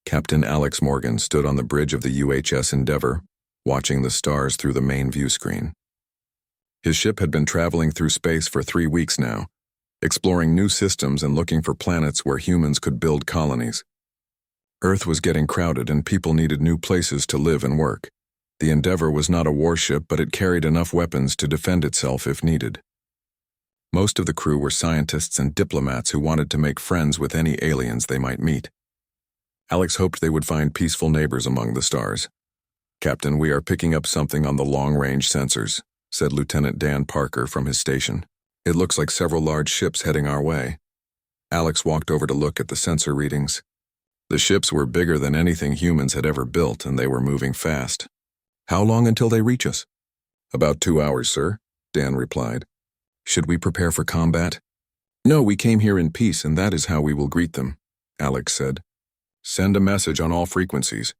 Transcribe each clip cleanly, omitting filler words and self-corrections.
Captain Alex Morgan stood on the bridge of the UHS Endeavour, watching the stars through the main view screen. His ship had been traveling through space for 3 weeks now, exploring new systems and looking for planets where humans could build colonies. Earth was getting crowded and people needed new places to live and work. The Endeavour was not a warship, but it carried enough weapons to defend itself if needed. Most of the crew were scientists and diplomats who wanted to make friends with any aliens they might meet. Alex hoped they would find peaceful neighbors among the stars. "Captain, we are picking up something on the long-range sensors," said Lieutenant Dan Parker from his station. "It looks like several large ships heading our way." Alex walked over to look at the sensor readings. The ships were bigger than anything humans had ever built, and they were moving fast. "How long until they reach us?" "About 2 hours, sir," Dan replied. "Should we prepare for combat?" "No, we came here in peace, and that is how we will greet them," Alex said. "Send a message on all frequencies.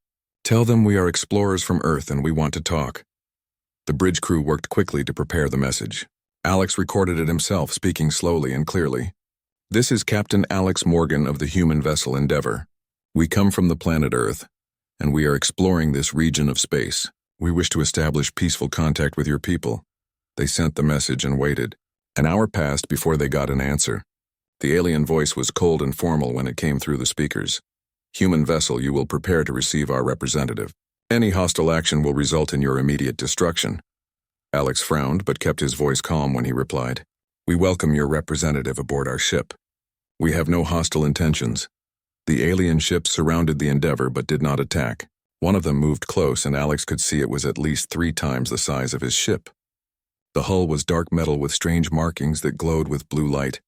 Tell them we are explorers from Earth and we want to talk." The bridge crew worked quickly to prepare the message. Alex recorded it himself, speaking slowly and clearly. "This is Captain Alex Morgan of the human vessel Endeavour. We come from the planet Earth, and we are exploring this region of space. We wish to establish peaceful contact with your people." They sent the message and waited. An hour passed before they got an answer. The alien voice was cold and formal when it came through the speakers. "Human vessel, you will prepare to receive our representative. Any hostile action will result in your immediate destruction." Alex frowned but kept his voice calm when he replied, "We welcome your representative aboard our ship. We have no hostile intentions." The alien ship surrounded the Endeavour but did not attack. One of them moved close and Alex could see it was at least 3 times the size of his ship. The hull was dark metal with strange markings that glowed with blue light.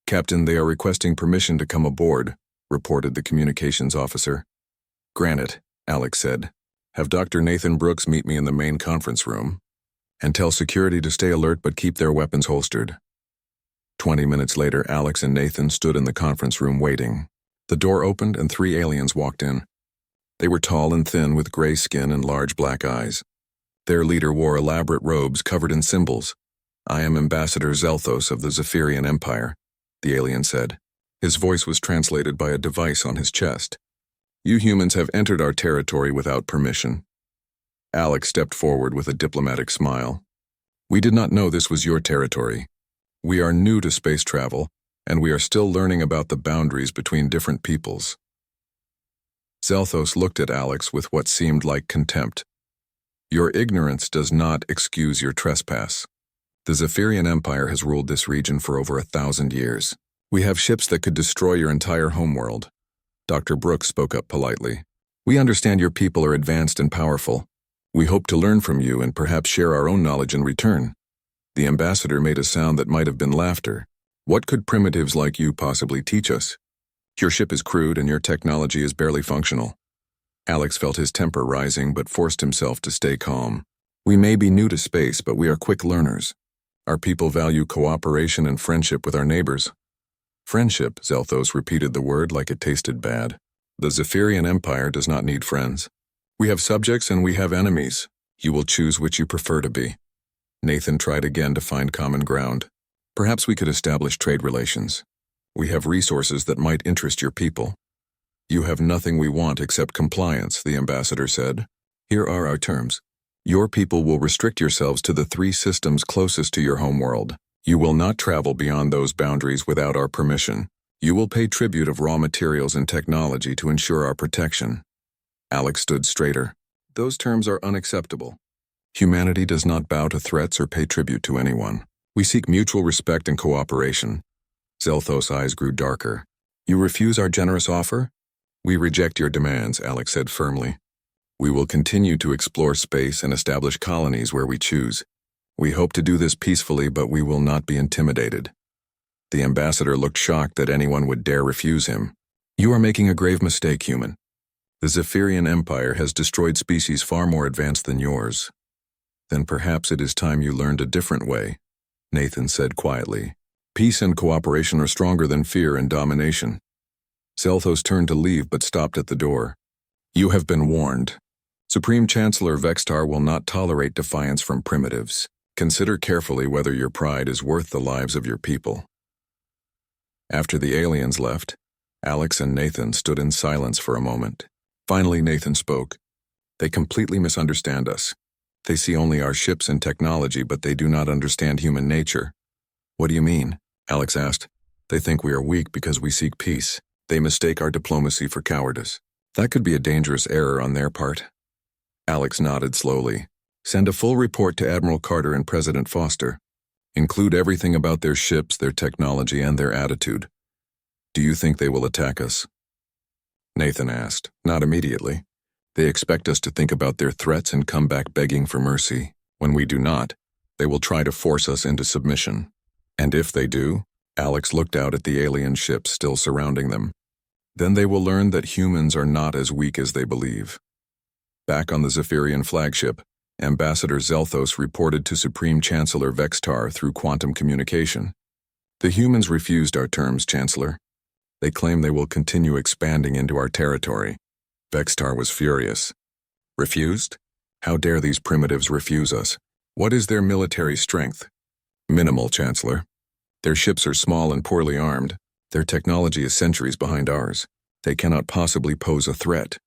"Captain, they are requesting permission to come aboard," reported the communications officer. "Granted," Alex said. "Have Dr. Nathan Brooks meet me in the main conference room. And tell security to stay alert but keep their weapons holstered." 20 minutes later, Alex and Nathan stood in the conference room waiting. The door opened and 3 aliens walked in. They were tall and thin with gray skin and large black eyes. Their leader wore elaborate robes covered in symbols. "I am Ambassador Zelthos of the Zephyrian Empire," the alien said. His voice was translated by a device on his chest. "You humans have entered our territory without permission." Alex stepped forward with a diplomatic smile. "We did not know this was your territory. We are new to space travel, and we are still learning about the boundaries between different peoples." Zelthos looked at Alex with what seemed like contempt. "Your ignorance does not excuse your trespass. The Zephyrian Empire has ruled this region for over 1,000 years. We have ships that could destroy your entire homeworld." Dr. Brooks spoke up politely. "We understand your people are advanced and powerful. We hope to learn from you and perhaps share our own knowledge in return." The ambassador made a sound that might have been laughter. "What could primitives like you possibly teach us? Your ship is crude and your technology is barely functional." Alex felt his temper rising but forced himself to stay calm. "We may be new to space, but we are quick learners. Our people value cooperation and friendship with our neighbors." "Friendship," Zelthos repeated the word like it tasted bad. "The Zephyrian Empire does not need friends. We have subjects and we have enemies. You will choose which you prefer to be." Nathan tried again to find common ground. "Perhaps we could establish trade relations. We have resources that might interest your people." "You have nothing we want except compliance," the ambassador said. "Here are our terms. Your people will restrict yourselves to the 3 systems closest to your homeworld. You will not travel beyond those boundaries without our permission. You will pay tribute of raw materials and technology to ensure our protection." Alex stood straighter. "Those terms are unacceptable. Humanity does not bow to threats or pay tribute to anyone. We seek mutual respect and cooperation." Zelthos' eyes grew darker. "You refuse our generous offer?" "We reject your demands," Alex said firmly. "We will continue to explore space and establish colonies where we choose. We hope to do this peacefully, but we will not be intimidated." The ambassador looked shocked that anyone would dare refuse him. "You are making a grave mistake, human. The Zephyrian Empire has destroyed species far more advanced than yours. Then perhaps it is time you learned a different way," Nathan said quietly. "Peace and cooperation are stronger than fear and domination." Zelthos turned to leave but stopped at the door. "You have been warned. Supreme Chancellor Vextar will not tolerate defiance from primitives. Consider carefully whether your pride is worth the lives of your people." After the aliens left, Alex and Nathan stood in silence for a moment. Finally, Nathan spoke. They completely misunderstand us. They see only our ships and technology, but they do not understand human nature. What do you mean? Alex asked. They think we are weak because we seek peace. They mistake our diplomacy for cowardice. That could be a dangerous error on their part. Alex nodded slowly. Send a full report to Admiral Carter and President Foster. Include everything about their ships, their technology, and their attitude. Do you think they will attack us? Nathan asked. Not immediately. They expect us to think about their threats and come back begging for mercy. When we do not, they will try to force us into submission. And if they do, Alex looked out at the alien ships still surrounding them. Then they will learn that humans are not as weak as they believe. Back on the Zephyrian flagship, Ambassador Zelthos reported to Supreme Chancellor Vextar through quantum communication. The humans refused our terms, Chancellor. They claim they will continue expanding into our territory. Vextar was furious. Refused? How dare these primitives refuse us? What is their military strength? Minimal, Chancellor. Their ships are small and poorly armed. Their technology is centuries behind ours. They cannot possibly pose a threat.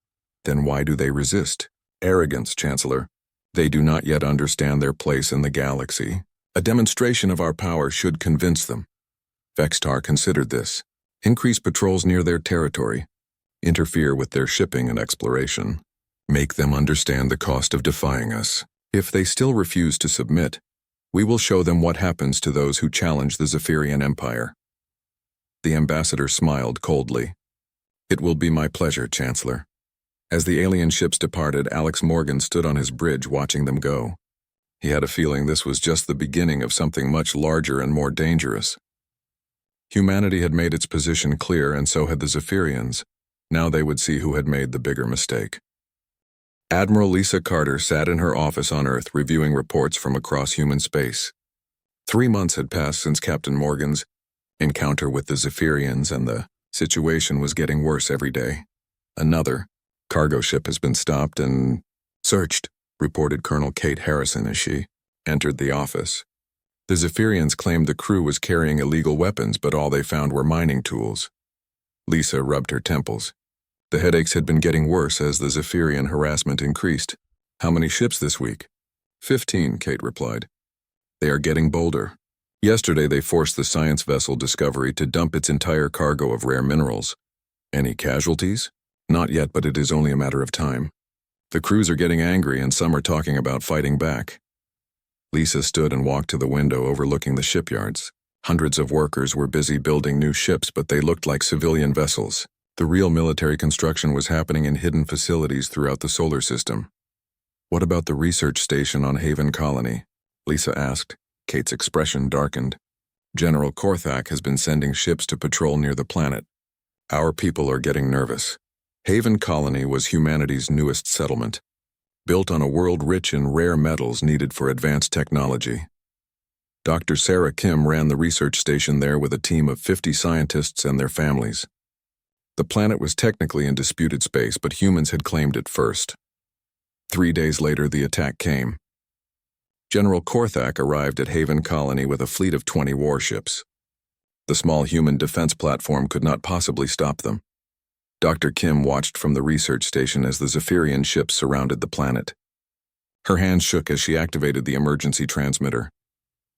Then why do they resist? Arrogance, Chancellor. They do not yet understand their place in the galaxy. A demonstration of our power should convince them. Vextar considered this. Increase patrols near their territory. Interfere with their shipping and exploration. Make them understand the cost of defying us. If they still refuse to submit, we will show them what happens to those who challenge the Zephyrian Empire. The ambassador smiled coldly. It will be my pleasure, Chancellor. As the alien ships departed, Alex Morgan stood on his bridge watching them go. He had a feeling this was just the beginning of something much larger and more dangerous. Humanity had made its position clear, and so had the Zephyrians. Now they would see who had made the bigger mistake. Admiral Lisa Carter sat in her office on Earth reviewing reports from across human space. 3 months had passed since Captain Morgan's encounter with the Zephyrians, and the situation was getting worse every day. Another cargo ship has been stopped and searched, reported Colonel Kate Harrison as she entered the office. The Zephyrians claimed the crew was carrying illegal weapons, but all they found were mining tools. Lisa rubbed her temples. The headaches had been getting worse as the Zephyrian harassment increased. How many ships this week? 15, Kate replied. They are getting bolder. Yesterday they forced the science vessel Discovery to dump its entire cargo of rare minerals. Any casualties? Not yet, but it is only a matter of time. The crews are getting angry, and some are talking about fighting back. Lisa stood and walked to the window overlooking the shipyards. Hundreds of workers were busy building new ships, but they looked like civilian vessels. The real military construction was happening in hidden facilities throughout the solar system. What about the research station on Haven Colony? Lisa asked. Kate's expression darkened. General Korthak has been sending ships to patrol near the planet. Our people are getting nervous. Haven Colony was humanity's newest settlement, built on a world rich in rare metals needed for advanced technology. Dr. Sarah Kim ran the research station there with a team of 50 scientists and their families. The planet was technically in disputed space, but humans had claimed it first. 3 days later, the attack came. General Korthak arrived at Haven Colony with a fleet of 20 warships. The small human defense platform could not possibly stop them. Dr. Kim watched from the research station as the Zephyrian ships surrounded the planet. Her hands shook as she activated the emergency transmitter.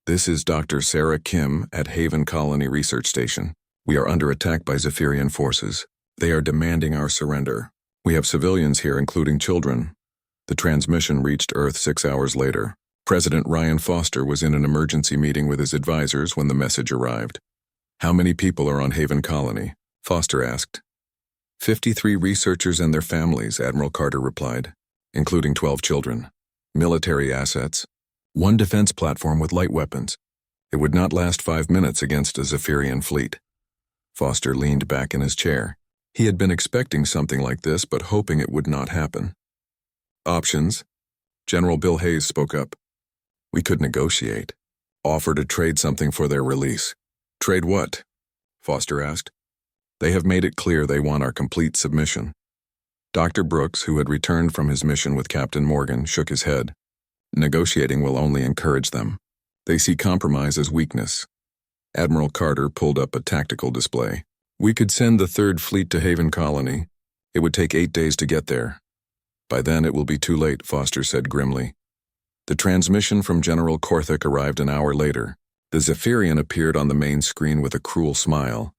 This is Dr. Sarah Kim at Haven Colony Research Station. We are under attack by Zephyrian forces. They are demanding our surrender. We have civilians here, including children. The transmission reached Earth 6 hours later. President Ryan Foster was in an emergency meeting with his advisors when the message arrived. How many people are on Haven Colony? Foster asked. 53 researchers and their families, Admiral Carter replied, including 12 children. Military assets. 1 defense platform with light weapons. It would not last 5 minutes against a Zephyrian fleet. Foster leaned back in his chair. He had been expecting something like this, but hoping it would not happen. Options. General Bill Hayes spoke up. We could negotiate. Offer to trade something for their release. Trade what? Foster asked. They have made it clear they want our complete submission. Dr. Brooks, who had returned from his mission with Captain Morgan, shook his head. Negotiating will only encourage them. They see compromise as weakness. Admiral Carter pulled up a tactical display. We could send the 3rd Fleet to Haven Colony. It would take 8 days to get there. By then it will be too late, Foster said grimly. The transmission from General Korthik arrived an hour later. The Zephyrian appeared on the main screen with a cruel smile.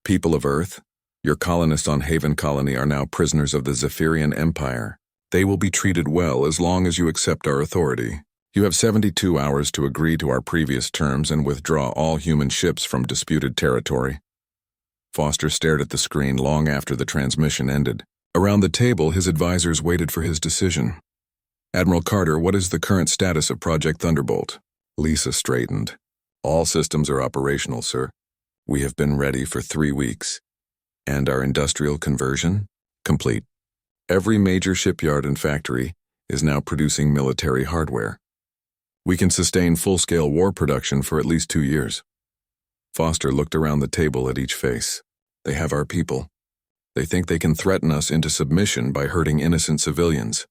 People of Earth, your colonists on Haven Colony are now prisoners of the Zephyrian Empire. They will be treated well as long as you accept our authority. You have 72 hours to agree to our previous terms and withdraw all human ships from disputed territory. Foster stared at the screen long after the transmission ended. Around the table, his advisors waited for his decision. Admiral Carter, what is the current status of Project Thunderbolt? Lisa straightened. All systems are operational, sir. We have been ready for 3 weeks. And our industrial conversion? Complete. Every major shipyard and factory is now producing military hardware. We can sustain full-scale war production for at least 2 years. Foster looked around the table at each face. They have our people. They think they can threaten us into submission by hurting innocent civilians.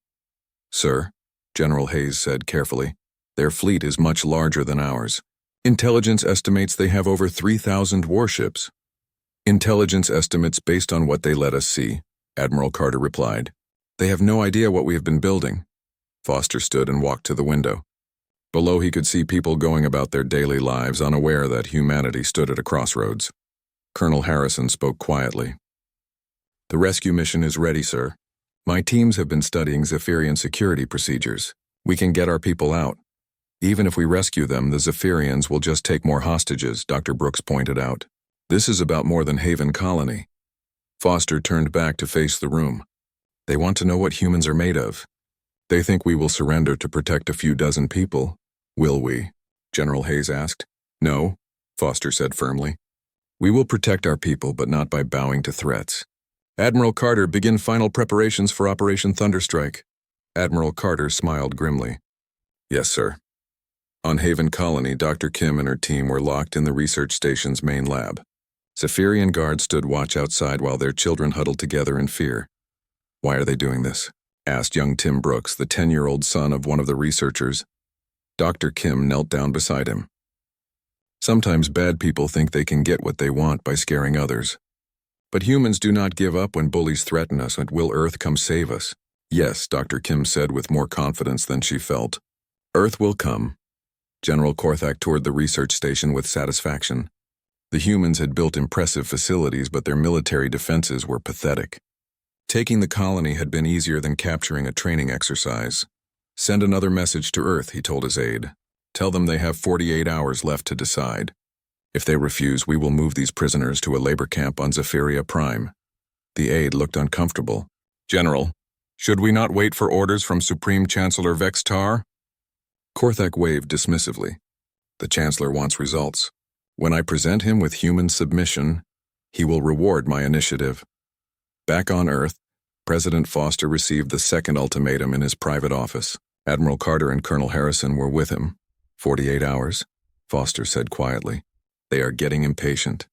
Sir, General Hayes said carefully, their fleet is much larger than ours. Intelligence estimates they have over 3,000 warships. Intelligence estimates based on what they let us see, Admiral Carter replied. They have no idea what we have been building. Foster stood and walked to the window. Below he could see people going about their daily lives unaware that humanity stood at a crossroads. Colonel Harrison spoke quietly. The rescue mission is ready, sir. My teams have been studying Zephyrian security procedures. We can get our people out. Even if we rescue them, the Zephyrians will just take more hostages, Dr. Brooks pointed out. This is about more than Haven Colony. Foster turned back to face the room. They want to know what humans are made of. They think we will surrender to protect a few dozen people. Will we? General Hayes asked. No, Foster said firmly. We will protect our people, but not by bowing to threats. Admiral Carter, begin final preparations for Operation Thunderstrike. Admiral Carter smiled grimly. Yes, sir. On Haven Colony, Dr. Kim and her team were locked in the research station's main lab. Zephyrian guards stood watch outside while their children huddled together in fear. Why are they doing this? Asked young Tim Brooks, the 10-year-old son of one of the researchers. Dr. Kim knelt down beside him. Sometimes bad people think they can get what they want by scaring others. But humans do not give up when bullies threaten us, and will Earth come save us? Yes, Dr. Kim said with more confidence than she felt. Earth will come. General Korthak toured the research station with satisfaction. The humans had built impressive facilities, but their military defenses were pathetic. Taking the colony had been easier than capturing a training exercise. Send another message to Earth, he told his aide. Tell them they have 48 hours left to decide. If they refuse, we will move these prisoners to a labor camp on Zephyria Prime. The aide looked uncomfortable. General, should we not wait for orders from Supreme Chancellor Vextar? Korthak waved dismissively. The Chancellor wants results. When I present him with human submission, he will reward my initiative. Back on Earth, President Foster received the second ultimatum in his private office. Admiral Carter and Colonel Harrison were with him. 48 hours, Foster said quietly. They are getting impatient.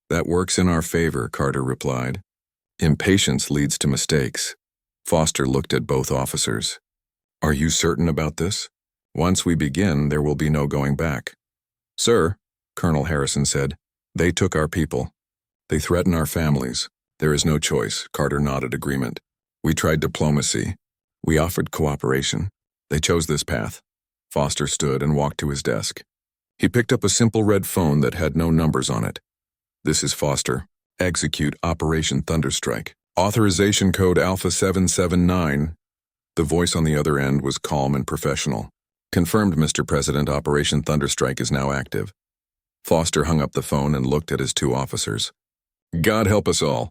That works in our favor, Carter replied. Impatience leads to mistakes. Foster looked at both officers. Are you certain about this? Once we begin, there will be no going back. Sir, Colonel Harrison said, they took our people. They threaten our families. There is no choice, Carter nodded agreement. We tried diplomacy. We offered cooperation. They chose this path. Foster stood and walked to his desk. He picked up a simple red phone that had no numbers on it. This is Foster. Execute Operation Thunderstrike. Authorization code Alpha 779. The voice on the other end was calm and professional. Confirmed, Mr. President, Operation Thunderstrike is now active. Foster hung up the phone and looked at his two officers. God help us all.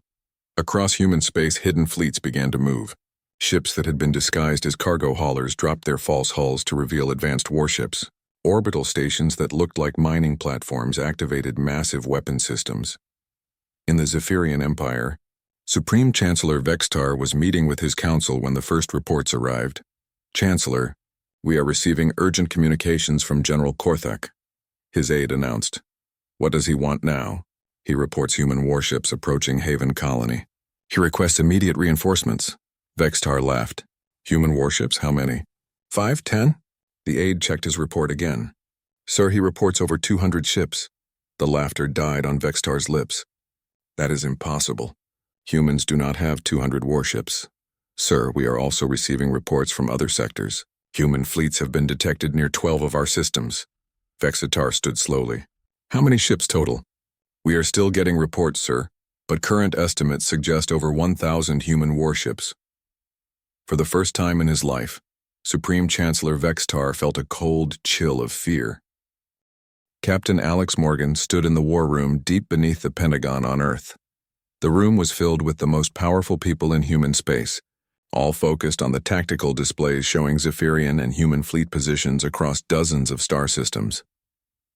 Across human space, hidden fleets began to move. Ships that had been disguised as cargo haulers dropped their false hulls to reveal advanced warships. Orbital stations that looked like mining platforms activated massive weapon systems. In the Zephyrian Empire, Supreme Chancellor Vextar was meeting with his council when the first reports arrived. Chancellor, we are receiving urgent communications from General Korthak. His aide announced. What does he want now? He reports human warships approaching Haven Colony. He requests immediate reinforcements. Vextar laughed. Human warships, how many? 5, 10? The aide checked his report again. Sir, he reports over 200 ships. The laughter died on Vextar's lips. That is impossible. Humans do not have 200 warships. Sir, we are also receiving reports from other sectors. Human fleets have been detected near 12 of our systems. Vexitar stood slowly. How many ships total? We are still getting reports, sir, but current estimates suggest over 1,000 human warships. For the first time in his life, Supreme Chancellor Vexitar felt a cold chill of fear. Captain Alex Morgan stood in the war room deep beneath the Pentagon on Earth. The room was filled with the most powerful people in human space, all focused on the tactical displays showing Zephyrian and human fleet positions across dozens of star systems.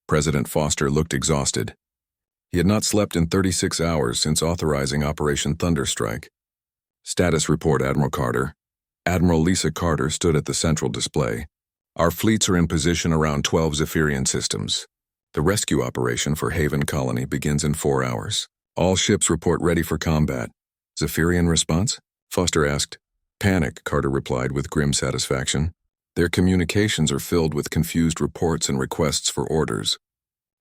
President Foster looked exhausted. He had not slept in 36 hours since authorizing Operation Thunderstrike. Status report, Admiral Carter. Admiral Lisa Carter stood at the central display. Our fleets are in position around 12 Zephyrian systems. The rescue operation for Haven Colony begins in 4 hours. All ships report ready for combat. Zephyrian response? Foster asked. Panic, Carter replied with grim satisfaction. Their communications are filled with confused reports and requests for orders.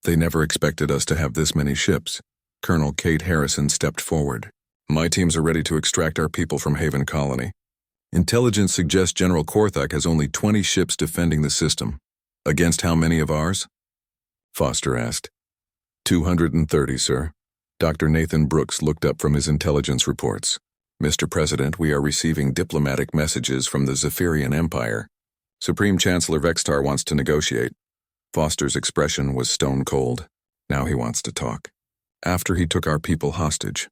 They never expected us to have this many ships. Colonel Kate Harrison stepped forward. My teams are ready to extract our people from Haven Colony. Intelligence suggests General Korthak has only 20 ships defending the system. Against how many of ours? Foster asked. 230, sir. Dr. Nathan Brooks looked up from his intelligence reports. Mr. President, we are receiving diplomatic messages from the Zephyrian Empire. Supreme Chancellor Vexitar wants to negotiate. Foster's expression was stone cold. Now he wants to talk. After he took our people hostage.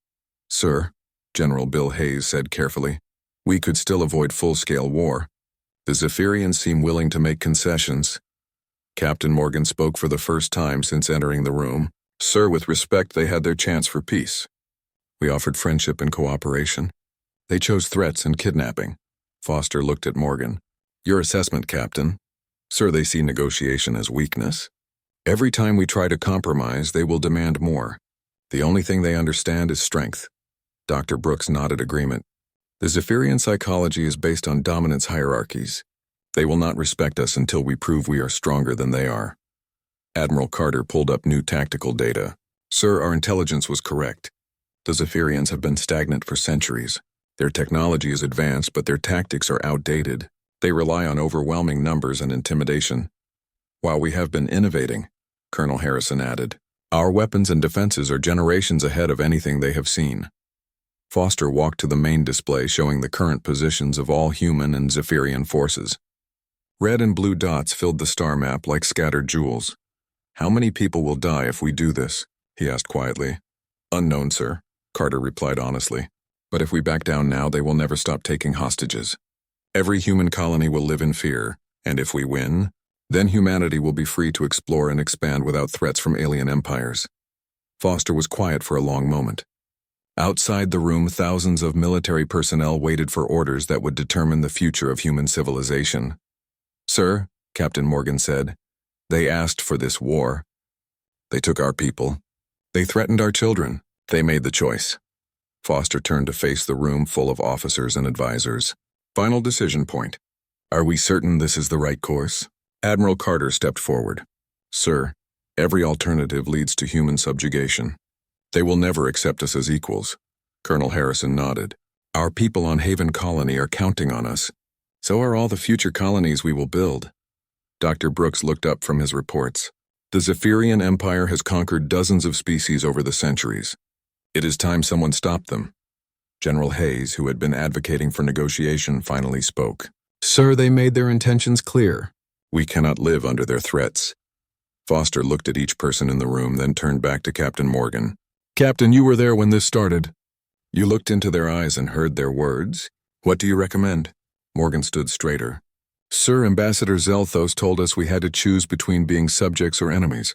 Sir, General Bill Hayes said carefully, we could still avoid full-scale war. The Zephyrians seem willing to make concessions. Captain Morgan spoke for the first time since entering the room. Sir, with respect, they had their chance for peace. We offered friendship and cooperation. They chose threats and kidnapping. Foster looked at Morgan. Your assessment, Captain. Sir, they see negotiation as weakness. Every time we try to compromise, they will demand more. The only thing they understand is strength. Dr. Brooks nodded agreement. The Zephyrian psychology is based on dominance hierarchies. They will not respect us until we prove we are stronger than they are. Admiral Carter pulled up new tactical data. Sir, our intelligence was correct. The Zephyrians have been stagnant for centuries. Their technology is advanced, but their tactics are outdated. They rely on overwhelming numbers and intimidation. While we have been innovating, Colonel Harrison added, our weapons and defenses are generations ahead of anything they have seen. Foster walked to the main display showing the current positions of all human and Zephyrian forces. Red and blue dots filled the star map like scattered jewels. How many people will die if we do this? He asked quietly. Unknown, sir, Carter replied honestly. But if we back down now, they will never stop taking hostages. Every human colony will live in fear, and if we win, then humanity will be free to explore and expand without threats from alien empires. Foster was quiet for a long moment. Outside the room, thousands of military personnel waited for orders that would determine the future of human civilization. Sir, Captain Morgan said, they asked for this war. They took our people. They threatened our children. They made the choice. Foster turned to face the room full of officers and advisors. Final decision point. Are we certain this is the right course? Admiral Carter stepped forward. Sir, every alternative leads to human subjugation. They will never accept us as equals. Colonel Harrison nodded. Our people on Haven Colony are counting on us. So are all the future colonies we will build. Dr. Brooks looked up from his reports. The Zephyrian Empire has conquered dozens of species over the centuries. It is time someone stopped them. General Hayes, who had been advocating for negotiation, finally spoke. Sir, they made their intentions clear. We cannot live under their threats. Foster looked at each person in the room, then turned back to Captain Morgan. Captain, you were there when this started. You looked into their eyes and heard their words. What do you recommend? Morgan stood straighter. Sir, Ambassador Zelthos told us we had to choose between being subjects or enemies.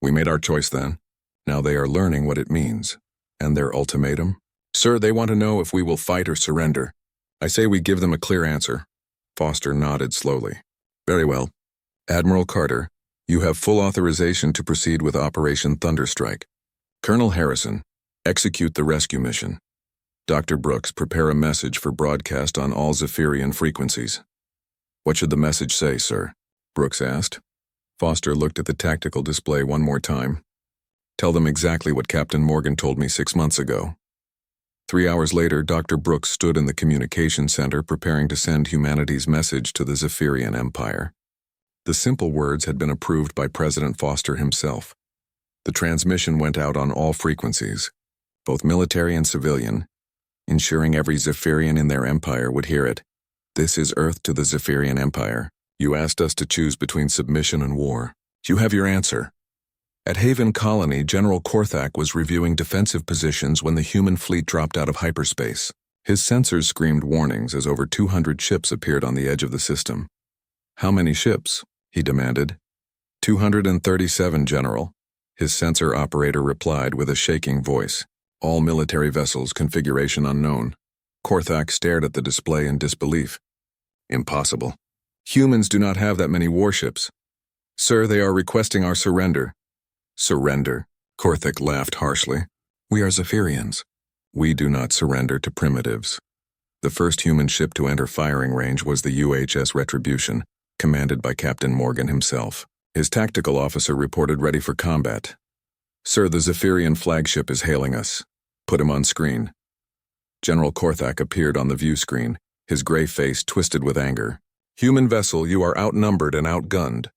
We made our choice then. Now they are learning what it means. And their ultimatum? Sir, they want to know if we will fight or surrender. I say we give them a clear answer. Foster nodded slowly. Very well. Admiral Carter, you have full authorization to proceed with Operation Thunderstrike. Colonel Harrison, execute the rescue mission. Dr. Brooks, prepare a message for broadcast on all Zephyrian frequencies. What should the message say, sir? Brooks asked. Foster looked at the tactical display one more time. Tell them exactly what Captain Morgan told me 6 months ago. 3 hours later, Dr. Brooks stood in the communication center preparing to send humanity's message to the Zephyrian Empire. The simple words had been approved by President Foster himself. The transmission went out on all frequencies, both military and civilian, ensuring every Zephyrian in their empire would hear it. This is Earth to the Zephyrian Empire. You asked us to choose between submission and war. You have your answer. At Haven Colony, General Korthak was reviewing defensive positions when the human fleet dropped out of hyperspace. His sensors screamed warnings as over 200 ships appeared on the edge of the system. How many ships? He demanded. 237, General. His sensor operator replied with a shaking voice. All military vessels, configuration unknown. Korthak stared at the display in disbelief. Impossible. Humans do not have that many warships. Sir, they are requesting our surrender. Surrender? Korthak laughed harshly. We are Zephyrians. We do not surrender to primitives. The first human ship to enter firing range was the UHS Retribution, commanded by Captain Morgan himself. His tactical officer reported ready for combat. Sir, the Zephyrian flagship is hailing us. Put him on screen. General Korthak appeared on the view screen, his gray face twisted with anger. Human vessel, you are outnumbered and outgunned.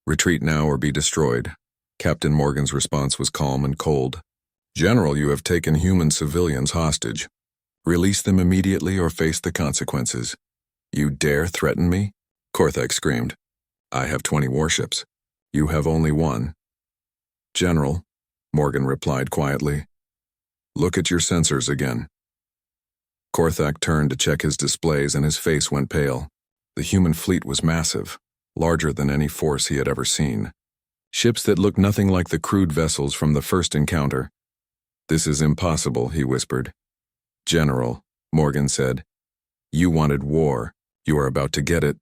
Retreat now or be destroyed. Captain Morgan's response was calm and cold. General, you have taken human civilians hostage. Release them immediately or face the consequences. You dare threaten me? Korthak screamed. I have 20 warships. You have only one. General, Morgan replied quietly. Look at your sensors again. Korthak turned to check his displays and his face went pale. The human fleet was massive, larger than any force he had ever seen. Ships that looked nothing like the crude vessels from the first encounter. This is impossible, he whispered. General, Morgan said. You wanted war. You are about to get it.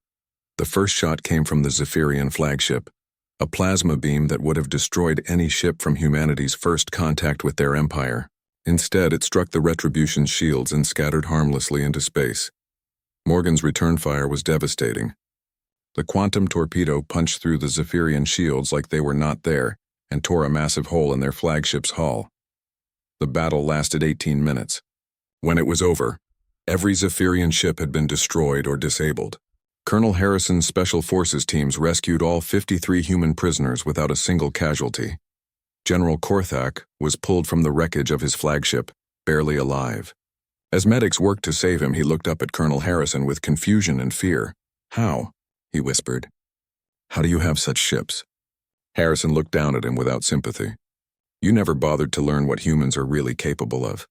The first shot came from the Zephyrian flagship, a plasma beam that would have destroyed any ship from humanity's first contact with their empire. Instead, it struck the Retribution's shields and scattered harmlessly into space. Morgan's return fire was devastating. The quantum torpedo punched through the Zephyrian shields like they were not there and tore a massive hole in their flagship's hull. The battle lasted 18 minutes. When it was over, every Zephyrian ship had been destroyed or disabled. Colonel Harrison's Special Forces teams rescued all 53 human prisoners without a single casualty. General Korthak was pulled from the wreckage of his flagship, barely alive. As medics worked to save him, he looked up at Colonel Harrison with confusion and fear. How? He whispered. How do you have such ships? Harrison looked down at him without sympathy. You never bothered to learn what humans are really capable of.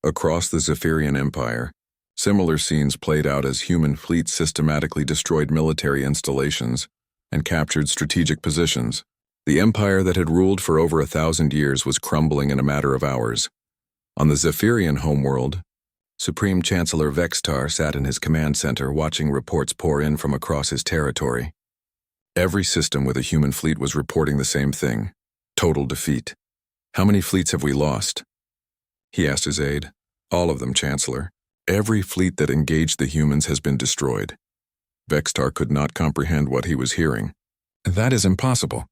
Across the Zephyrian Empire, similar scenes played out as human fleets systematically destroyed military installations and captured strategic positions. The empire that had ruled for over 1,000 years was crumbling in a matter of hours. On the Zephyrian homeworld, Supreme Chancellor Vextar sat in his command center watching reports pour in from across his territory. Every system with a human fleet was reporting the same thing: total defeat. How many fleets have we lost? He asked his aide. All of them, Chancellor. Every fleet that engaged the humans has been destroyed. Vextar could not comprehend what he was hearing. That is impossible.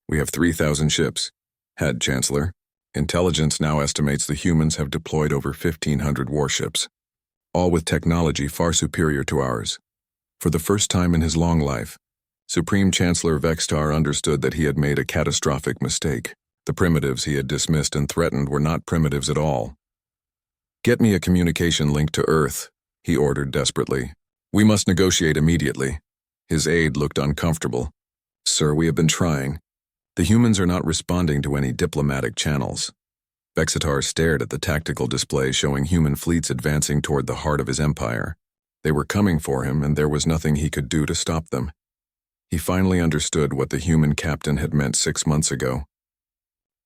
We have 3,000 ships. Head, Chancellor. Intelligence now estimates the humans have deployed over 1,500 warships, all with technology far superior to ours. For the first time in his long life, Supreme Chancellor Vextar understood that he had made a catastrophic mistake. The primitives he had dismissed and threatened were not primitives at all. Get me a communication link to Earth, he ordered desperately. We must negotiate immediately. His aide looked uncomfortable. Sir, we have been trying. The humans are not responding to any diplomatic channels. Vextar stared at the tactical display showing human fleets advancing toward the heart of his empire. They were coming for him, and there was nothing he could do to stop them. He finally understood what the human captain had meant 6 months ago.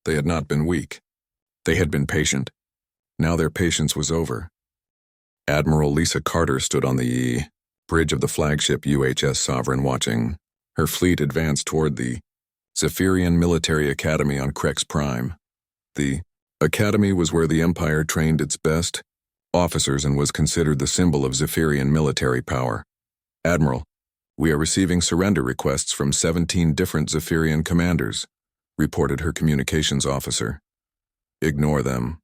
They had not been weak. They had been patient. Now their patience was over. Admiral Lisa Carter stood on the bridge of the flagship UHS Sovereign watching. Her fleet advanced toward the Zephyrian Military Academy on Krex Prime. The academy was where the Empire trained its best officers and was considered the symbol of Zephyrian military power. Admiral, we are receiving surrender requests from 17 different Zephyrian commanders, reported her communications officer. Ignore them.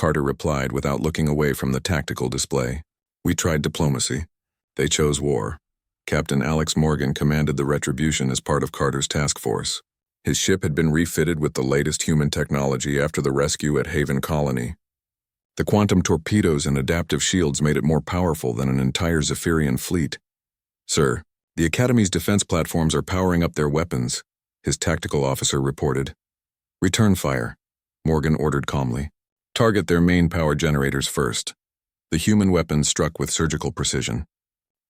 Carter replied without looking away from the tactical display. We tried diplomacy. They chose war. Captain Alex Morgan commanded the Retribution as part of Carter's task force. His ship had been refitted with the latest human technology after the rescue at Haven Colony. The quantum torpedoes and adaptive shields made it more powerful than an entire Zephyrian fleet. Sir, the Academy's defense platforms are powering up their weapons, his tactical officer reported. Return fire, Morgan ordered calmly. Target their main power generators first. The human weapons struck with surgical precision.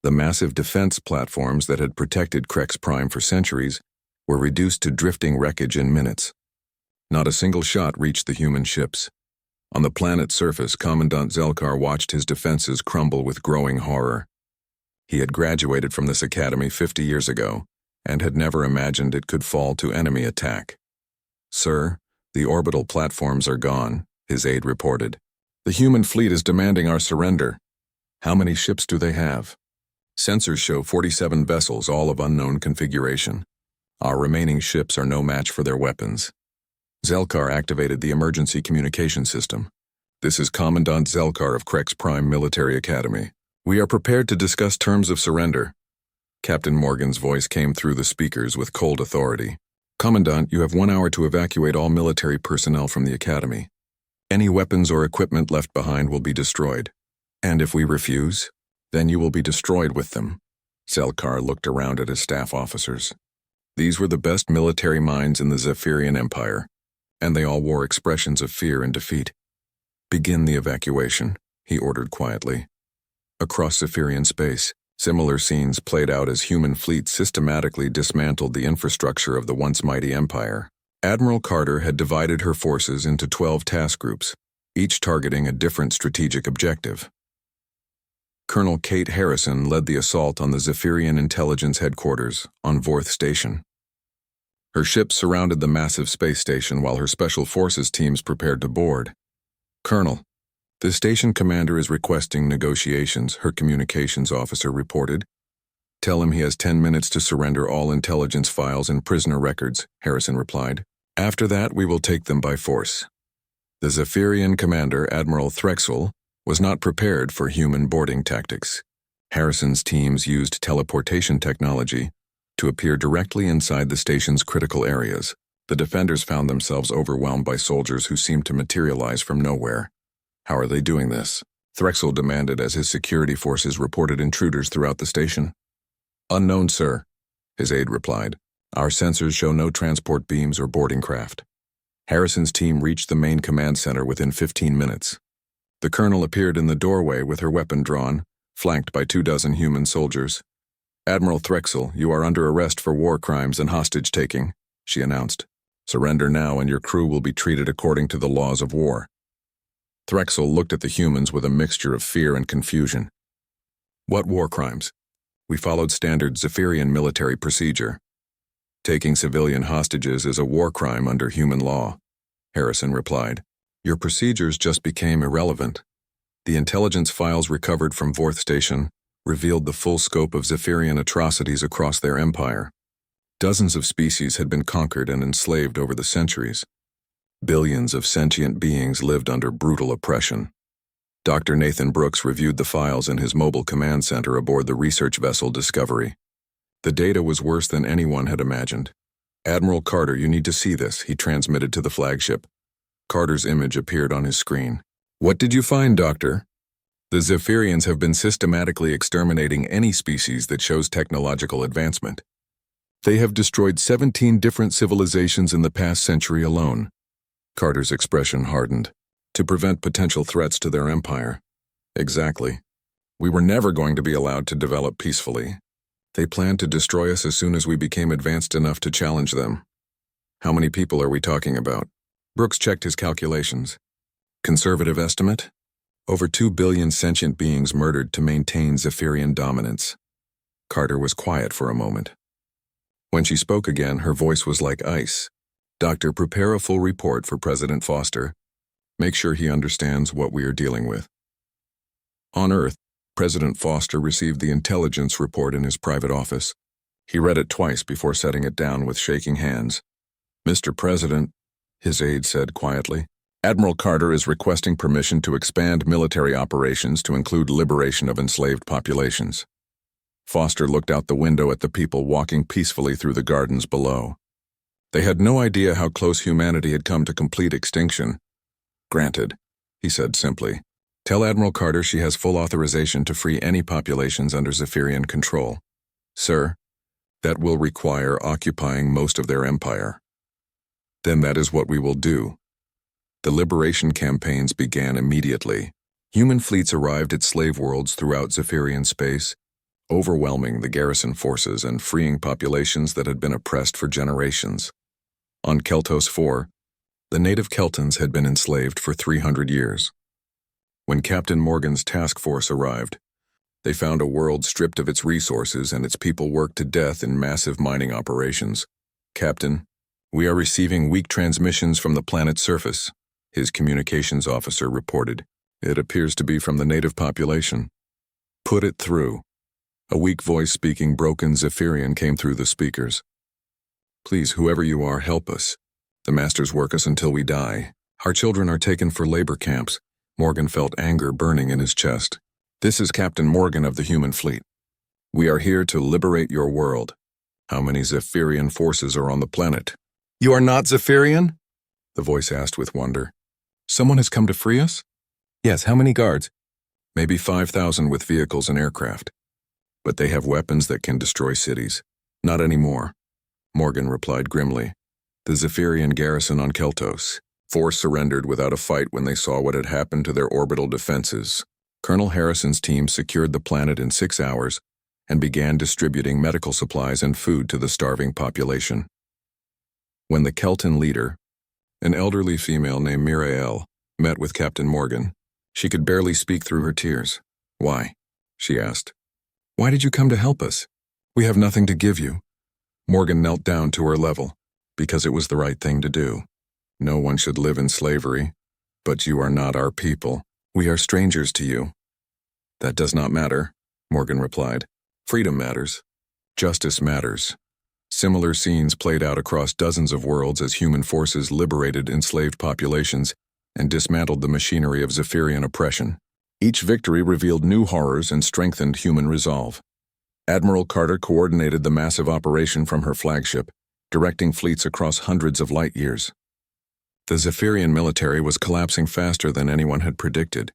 The massive defense platforms that had protected Krex Prime for centuries were reduced to drifting wreckage in minutes. Not a single shot reached the human ships. On the planet's surface, Commandant Zelkar watched his defenses crumble with growing horror. He had graduated from this academy 50 years ago and had never imagined it could fall to enemy attack. Sir, the orbital platforms are gone, his aide reported. The human fleet is demanding our surrender. How many ships do they have? Sensors show 47 vessels, all of unknown configuration. Our remaining ships are no match for their weapons. Zelkar activated the emergency communication system. This is Commandant Zelkar of Krex Prime Military Academy. We are prepared to discuss terms of surrender. Captain Morgan's voice came through the speakers with cold authority. Commandant, you have 1 hour to evacuate all military personnel from the Academy. Any weapons or equipment left behind will be destroyed. And if we refuse, then you will be destroyed with them. Zelkar looked around at his staff officers. These were the best military minds in the Zephyrian Empire, and they all wore expressions of fear and defeat. Begin the evacuation, he ordered quietly. Across Zephyrian space, similar scenes played out as human fleets systematically dismantled the infrastructure of the once mighty empire. Admiral Carter had divided her forces into 12 task groups, each targeting a different strategic objective. Colonel Kate Harrison led the assault on the Zephyrian Intelligence Headquarters on Vorth Station. Her ships surrounded the massive space station while her Special Forces teams prepared to board. Colonel, the station commander is requesting negotiations, her communications officer reported. Tell him he has 10 minutes to surrender all intelligence files and prisoner records, Harrison replied. After that, we will take them by force. The Zephyrian commander, Admiral Threxel, was not prepared for human boarding tactics. Harrison's teams used teleportation technology to appear directly inside the station's critical areas. The defenders found themselves overwhelmed by soldiers who seemed to materialize from nowhere. How are they doing this? Threxel demanded as his security forces reported intruders throughout the station. Unknown, sir, his aide replied. Our sensors show no transport beams or boarding craft. Harrison's team reached the main command center within 15 minutes. The colonel appeared in the doorway with her weapon drawn, flanked by 24 human soldiers. Admiral Threxel, you are under arrest for war crimes and hostage-taking, she announced. Surrender now and your crew will be treated according to the laws of war. Threxel looked at the humans with a mixture of fear and confusion. What war crimes? We followed standard Zephyrian military procedure. Taking civilian hostages is a war crime under human law, Harrison replied. Your procedures just became irrelevant. The intelligence files recovered from Vorth Station revealed the full scope of Zephyrian atrocities across their empire. Dozens of species had been conquered and enslaved over the centuries. Billions of sentient beings lived under brutal oppression. Dr. Nathan Brooks reviewed the files in his mobile command center aboard the research vessel Discovery. The data was worse than anyone had imagined. Admiral Carter, you need to see this, he transmitted to the flagship. Carter's image appeared on his screen. What did you find, Doctor? The Zephyrians have been systematically exterminating any species that shows technological advancement. They have destroyed 17 different civilizations in the past century alone. Carter's expression hardened. To prevent potential threats to their empire. Exactly. We were never going to be allowed to develop peacefully. They planned to destroy us as soon as we became advanced enough to challenge them. How many people are we talking about? Brooks checked his calculations. Conservative estimate? Over 2 billion sentient beings murdered to maintain Zephyrian dominance. Carter was quiet for a moment. When she spoke again, her voice was like ice. Doctor, prepare a full report for President Foster. Make sure he understands what we are dealing with. On Earth, President Foster received the intelligence report in his private office. He read it twice before setting it down with shaking hands. Mr. President, his aide said quietly, Admiral Carter is requesting permission to expand military operations to include liberation of enslaved populations. Foster looked out the window at the people walking peacefully through the gardens below. They had no idea how close humanity had come to complete extinction. Granted, he said simply. Tell Admiral Carter she has full authorization to free any populations under Zephyrian control. Sir, that will require occupying most of their empire. Then that is what we will do. The liberation campaigns began immediately. Human fleets arrived at slave worlds throughout Zephyrian space, overwhelming the garrison forces and freeing populations that had been oppressed for generations. On Keltos IV, the native Keltons had been enslaved for 300 years. When Captain Morgan's task force arrived, they found a world stripped of its resources and its people worked to death in massive mining operations. Captain, we are receiving weak transmissions from the planet's surface, his communications officer reported. It appears to be from the native population. Put it through. A weak voice speaking broken Zephyrian came through the speakers. Please, whoever you are, help us. The masters work us until we die. Our children are taken for labor camps. Morgan felt anger burning in his chest. This is Captain Morgan of the human fleet. We are here to liberate your world. How many Zephyrian forces are on the planet? You are not Zephyrian? The voice asked with wonder. Someone has come to free us? Yes, how many guards? Maybe 5,000 with vehicles and aircraft. But they have weapons that can destroy cities. Not anymore. Morgan replied grimly. The Zephyrian garrison on Keltos. 4 surrendered without a fight when they saw what had happened to their orbital defenses. Colonel Harrison's team secured the planet in 6 hours and began distributing medical supplies and food to the starving population. When the Kelton leader, an elderly female named Mirael, met with Captain Morgan, she could barely speak through her tears. Why? She asked. Why did you come to help us? We have nothing to give you. Morgan knelt down to her level, because it was the right thing to do. No one should live in slavery, but you are not our people. We are strangers to you. That does not matter, Morgan replied. Freedom matters. Justice matters. Similar scenes played out across dozens of worlds as human forces liberated enslaved populations and dismantled the machinery of Zephyrian oppression. Each victory revealed new horrors and strengthened human resolve. Admiral Carter coordinated the massive operation from her flagship, directing fleets across hundreds of light years. The Zephyrian military was collapsing faster than anyone had predicted.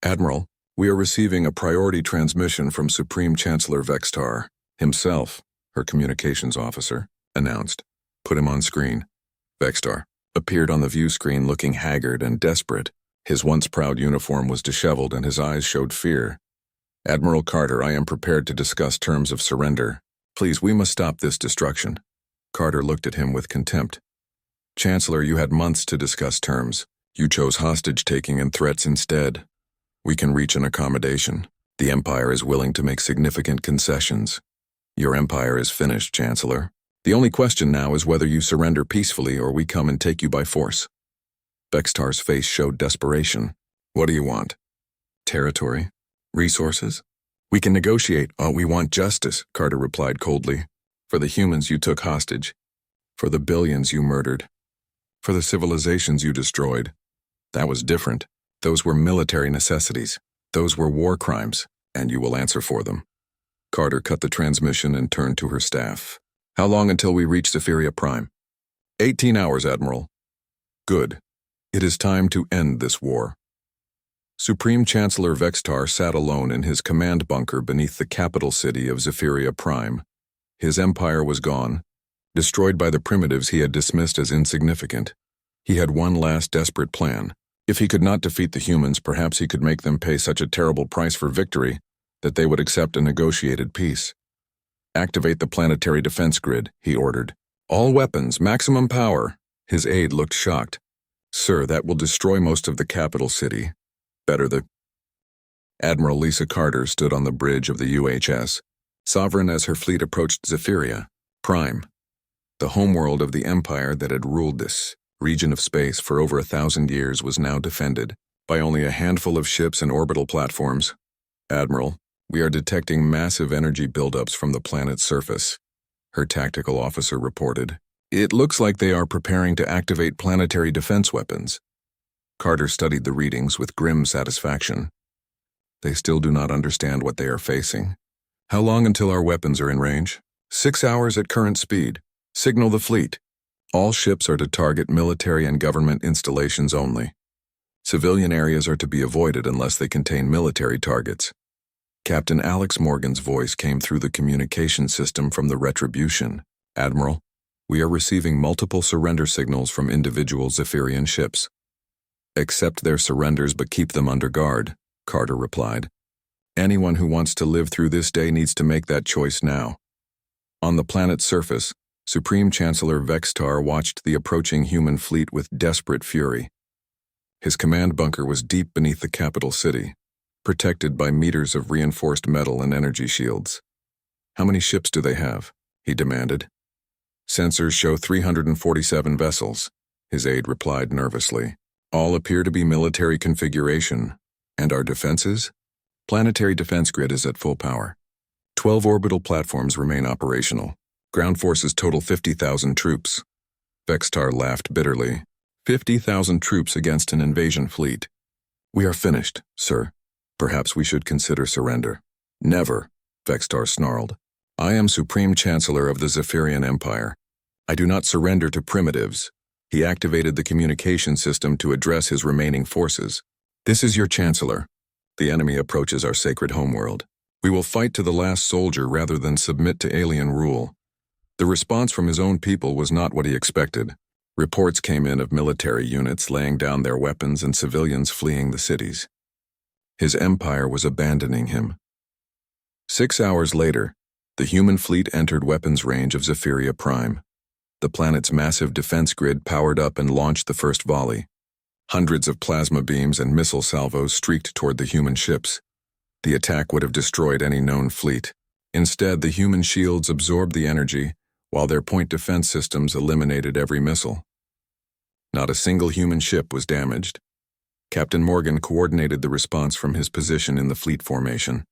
Admiral, we are receiving a priority transmission from Supreme Chancellor Vextar himself, her communications officer, announced. Put him on screen. Vextar appeared on the view screen looking haggard and desperate. His once proud uniform was disheveled and his eyes showed fear. Admiral Carter, I am prepared to discuss terms of surrender. Please, we must stop this destruction. Carter looked at him with contempt. Chancellor, you had months to discuss terms. You chose hostage-taking and threats instead. We can reach an accommodation. The Empire is willing to make significant concessions. Your empire is finished, Chancellor. The only question now is whether you surrender peacefully or we come and take you by force. Vextar's face showed desperation. What do you want? Territory? Resources? We can negotiate. Oh, we want justice, Carter replied coldly. For the humans you took hostage. For the billions you murdered. For the civilizations you destroyed. That was different. Those were military necessities. Those were war crimes, and you will answer for them. Carter cut the transmission and turned to her staff. How long until we reach Zephyria Prime? 18 hours, Admiral. Good. It is time to end this war. Supreme Chancellor Vextar sat alone in his command bunker beneath the capital city of Zephyria Prime. His empire was gone, destroyed by the primitives he had dismissed as insignificant. He had one last desperate plan. If he could not defeat the humans, perhaps he could make them pay such a terrible price for victory that they would accept a negotiated peace. Activate the planetary defense grid, he ordered. All weapons, maximum power. His aide looked shocked. Sir, that will destroy most of the capital city. Better the... Admiral Lisa Carter stood on the bridge of the UHS, sovereign as her fleet approached Zephyria Prime, the homeworld of the empire that had ruled this region of space for over 1,000 years was now defended by only a handful of ships and orbital platforms. Admiral, we are detecting massive energy buildups from the planet's surface, her tactical officer reported. It looks like they are preparing to activate planetary defense weapons. Carter studied the readings with grim satisfaction. They still do not understand what they are facing. How long until our weapons are in range? 6 hours at current speed. Signal the fleet. All ships are to target military and government installations only. Civilian areas are to be avoided unless they contain military targets. Captain Alex Morgan's voice came through the communication system from the Retribution. Admiral, we are receiving multiple surrender signals from individual Zephyrian ships. Accept their surrenders but keep them under guard, Carter replied. Anyone who wants to live through this day needs to make that choice now. On the planet's surface, Supreme Chancellor Vextar watched the approaching human fleet with desperate fury. His command bunker was deep beneath the capital city, protected by meters of reinforced metal and energy shields. How many ships do they have? He demanded. Sensors show 347 vessels, his aide replied nervously. All appear to be military configuration. And our defenses? Planetary defense grid is at full power. 12 orbital platforms remain operational. Ground forces total 50,000 troops. Vextar laughed bitterly. 50,000 troops against an invasion fleet. We are finished, sir. Perhaps we should consider surrender. Never, Vextar snarled. I am Supreme Chancellor of the Zephyrian Empire. I do not surrender to primitives. He activated the communication system to address his remaining forces. This is your Chancellor. The enemy approaches our sacred homeworld. We will fight to the last soldier rather than submit to alien rule. The response from his own people was not what he expected. Reports came in of military units laying down their weapons and civilians fleeing the cities. His empire was abandoning him. 6 hours later, the human fleet entered weapons range of Zephyria Prime. The planet's massive defense grid powered up and launched the first volley. Hundreds of plasma beams and missile salvos streaked toward the human ships. The attack would have destroyed any known fleet. Instead, the human shields absorbed the energy, while their point defense systems eliminated every missile. Not a single human ship was damaged. Captain Morgan coordinated the response from his position in the fleet formation.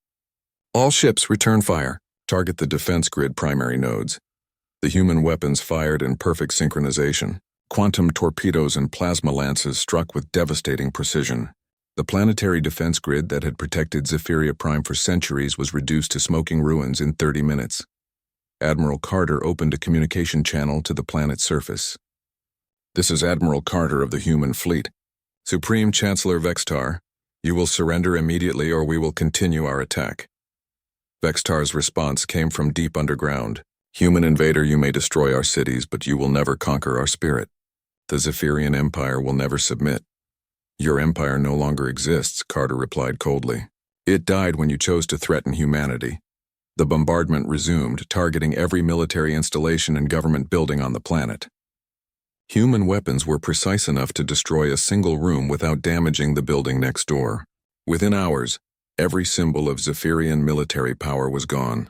All ships return fire. Target the defense grid primary nodes. The human weapons fired in perfect synchronization. Quantum torpedoes and plasma lances struck with devastating precision. The planetary defense grid that had protected Zephyria Prime for centuries was reduced to smoking ruins in 30 minutes. Admiral Carter opened a communication channel to the planet's surface. This is Admiral Carter of the human fleet. Supreme Chancellor Vextar, you will surrender immediately or we will continue our attack. Vextar's response came from deep underground. Human invader, you may destroy our cities, but you will never conquer our spirit. The Zephyrian Empire will never submit. Your empire no longer exists, Carter replied coldly. It died when you chose to threaten humanity. The bombardment resumed, targeting every military installation and government building on the planet. Human weapons were precise enough to destroy a single room without damaging the building next door. Within hours, every symbol of Zephyrian military power was gone.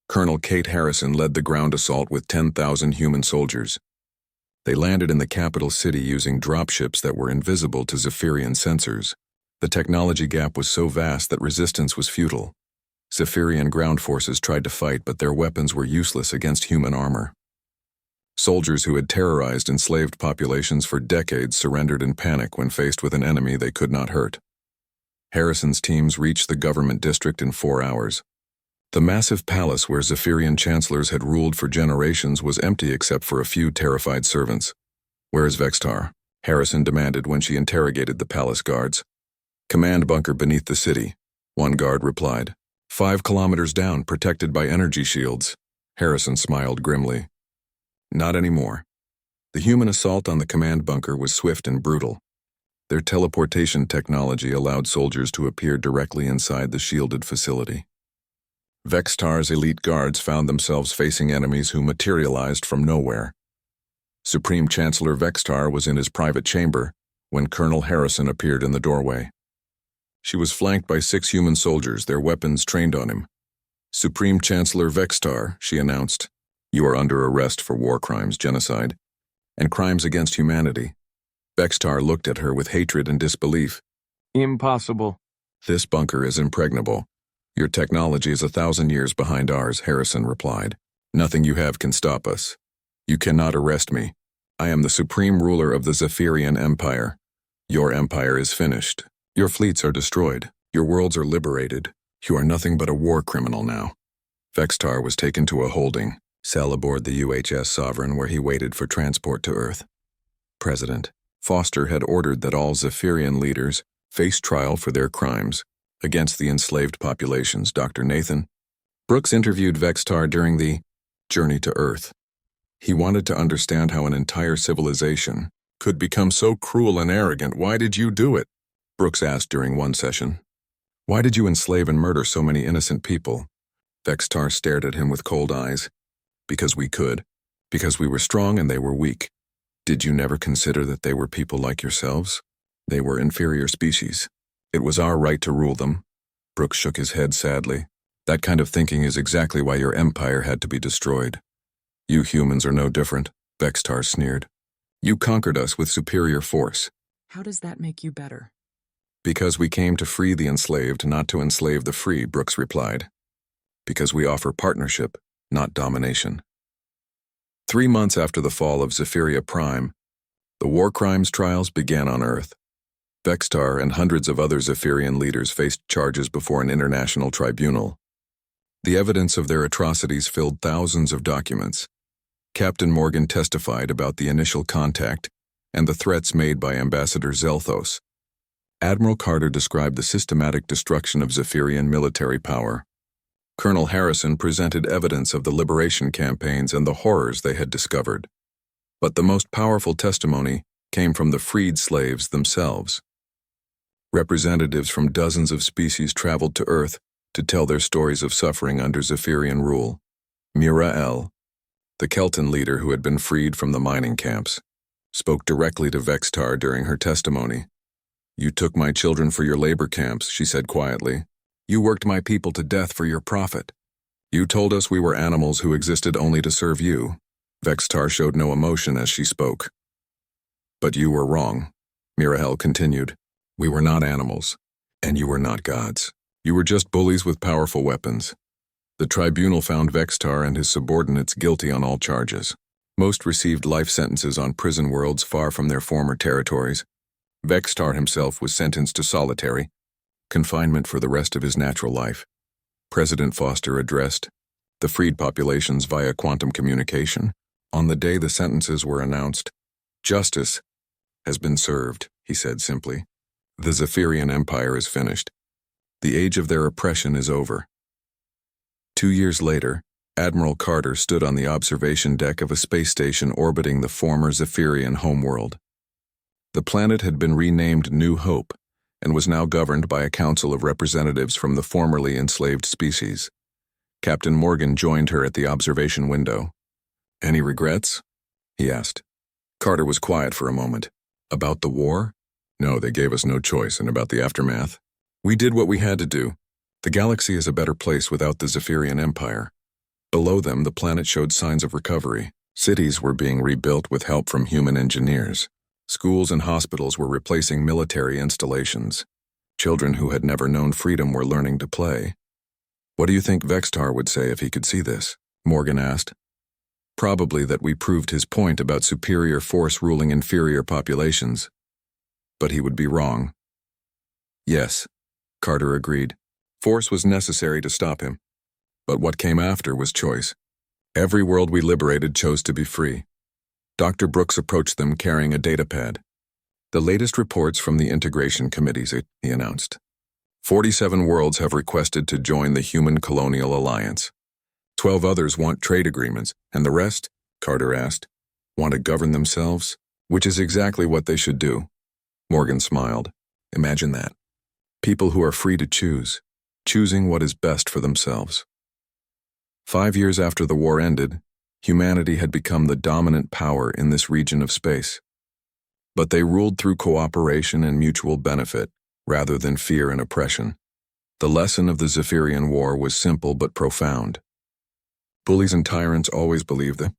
Colonel Kate Harrison led the ground assault with 10,000 human soldiers. They landed in the capital city using dropships that were invisible to Zephyrian sensors. The technology gap was so vast that resistance was futile. Zephyrian ground forces tried to fight, but their weapons were useless against human armor. Soldiers who had terrorized enslaved populations for decades surrendered in panic when faced with an enemy they could not hurt. Harrison's teams reached the government district in 4 hours. The massive palace where Zephyrian chancellors had ruled for generations was empty except for a few terrified servants. "Where is Vextar?" Harrison demanded when she interrogated the palace guards. "Command bunker beneath the city," one guard replied. 5 kilometers down, protected by energy shields. Harrison smiled grimly. Not anymore. The human assault on the command bunker was swift and brutal. Their teleportation technology allowed soldiers to appear directly inside the shielded facility. Vextar's elite guards found themselves facing enemies who materialized from nowhere. Supreme Chancellor Vextar was in his private chamber when Colonel Harrison appeared in the doorway. She was flanked by 6 human soldiers, their weapons trained on him. "Supreme Chancellor Vextar," she announced, "you are under arrest for war crimes, genocide, and crimes against humanity." Vextar looked at her with hatred and disbelief. "Impossible." "This bunker is impregnable. Your technology is 1,000 years behind ours," Harrison replied. "Nothing you have can stop us. You cannot arrest me. I am the supreme ruler of the Zephyrian Empire. Your empire is finished. Your fleets are destroyed. Your worlds are liberated. You are nothing but a war criminal now. Vextar was taken to a holding cell aboard the UHS Sovereign where he waited for transport to Earth. President Foster had ordered that all Zephyrian leaders face trial for their crimes against the enslaved populations. Dr. Nathan Brooks interviewed Vextar during the journey to Earth. He wanted to understand how an entire civilization could become so cruel and arrogant. Why did you do it? Brooks asked during one session. Why did you enslave and murder so many innocent people? Vextar stared at him with cold eyes. Because we could. Because we were strong and they were weak. Did you never consider that they were people like yourselves? They were inferior species. It was our right to rule them. Brooks shook his head sadly. That kind of thinking is exactly why your empire had to be destroyed. You humans are no different, Vextar sneered. You conquered us with superior force. How does that make you better? Because we came to free the enslaved, not to enslave the free, Brooks replied. Because we offer partnership, not domination. 3 months after the fall of Zephyria Prime, the war crimes trials began on Earth. Vextar and hundreds of other Zephyrian leaders faced charges before an international tribunal. The evidence of their atrocities filled thousands of documents. Captain Morgan testified about the initial contact and the threats made by Ambassador Zelthos. Admiral Carter described the systematic destruction of Zephyrian military power. Colonel Harrison presented evidence of the liberation campaigns and the horrors they had discovered. But the most powerful testimony came from the freed slaves themselves. Representatives from dozens of species traveled to Earth to tell their stories of suffering under Zephyrian rule. Mira L., the Kelton leader who had been freed from the mining camps, spoke directly to Vextar during her testimony. You took my children for your labor camps, she said quietly. You worked my people to death for your profit. You told us we were animals who existed only to serve you. Vextar showed no emotion as she spoke. But you were wrong, Mirahel continued. We were not animals, and you were not gods. You were just bullies with powerful weapons. The tribunal found Vextar and his subordinates guilty on all charges. Most received life sentences on prison worlds far from their former territories. Vextar himself was sentenced to solitary confinement for the rest of his natural life. President Foster addressed the freed populations via quantum communication. On the day the sentences were announced, justice has been served, he said simply. The Zephyrian Empire is finished. The age of their oppression is over. 2 years later, Admiral Carter stood on the observation deck of a space station orbiting the former Zephyrian homeworld. The planet had been renamed New Hope and was now governed by a council of representatives from the formerly enslaved species. Captain Morgan joined her at the observation window. Any regrets? He asked. Carter was quiet for a moment. About the war? No, they gave us no choice. And about the aftermath? We did what we had to do. The galaxy is a better place without the Zephyrian Empire. Below them, the planet showed signs of recovery. Cities were being rebuilt with help from human engineers. Schools and hospitals were replacing military installations. Children who had never known freedom were learning to play. What do you think Vextar would say if he could see this? Morgan asked. Probably that we proved his point about superior force ruling inferior populations. But he would be wrong. Yes, Carter agreed. Force was necessary to stop him. But what came after was choice. Every world we liberated chose to be free. Dr. Brooks approached them carrying a datapad. The latest reports from the integration committees, he announced. 47 worlds have requested to join the Human Colonial Alliance. 12 others want trade agreements, and the rest, Carter asked, want to govern themselves, which is exactly what they should do. Morgan smiled. Imagine that. People who are free to choose, choosing what is best for themselves. 5 years after the war ended, humanity had become the dominant power in this region of space. But they ruled through cooperation and mutual benefit, rather than fear and oppression. The lesson of the Zephyrian War was simple but profound. Bullies and tyrants always believe that